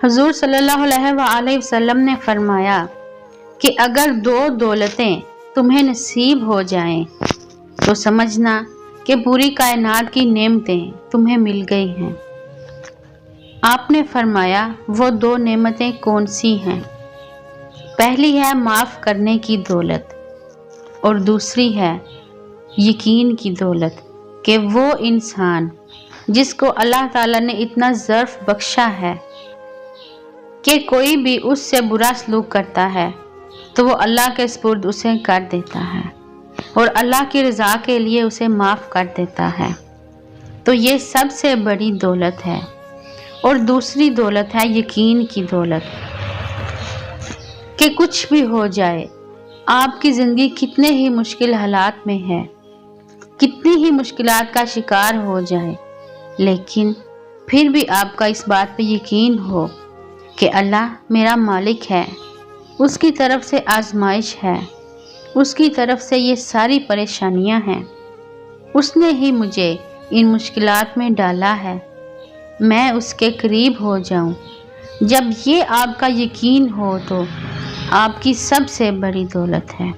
حضور صلی اللہ علیہ وسلم نے فرمایا کہ اگر دو دولتیں تمہیں نصیب ہو جائیں تو سمجھنا کہ پوری کائنات کی نعمتیں تمہیں مل گئی ہیں۔ آپ نے فرمایا وہ دو نعمتیں کون سی ہیں؟ پہلی ہے معاف کرنے کی دولت اور دوسری ہے یقین کی دولت کہ وہ انسان جس کو اللہ تعالیٰ نے اتنا ظرف بخشا ہے کہ کوئی بھی اس سے برا سلوک کرتا ہے تو وہ اللہ کے سپرد اسے کر دیتا ہے اور اللہ کی رضا کے لیے اسے معاف کر دیتا ہے، تو یہ سب سے بڑی دولت ہے۔ اور دوسری دولت ہے یقین کی دولت کہ کچھ بھی ہو جائے، آپ کی زندگی کتنے ہی مشکل حالات میں ہے، کتنی ہی مشکلات کا شکار ہو جائے، لیکن پھر بھی آپ کا اس بات پہ یقین ہو کہ اللہ میرا مالک ہے، اس کی طرف سے آزمائش ہے، اس کی طرف سے یہ ساری پریشانیاں ہیں، اس نے ہی مجھے ان مشکلات میں ڈالا ہے، میں اس کے قریب ہو جاؤں۔ جب یہ آپ کا یقین ہو تو آپ کی سب سے بڑی دولت ہے۔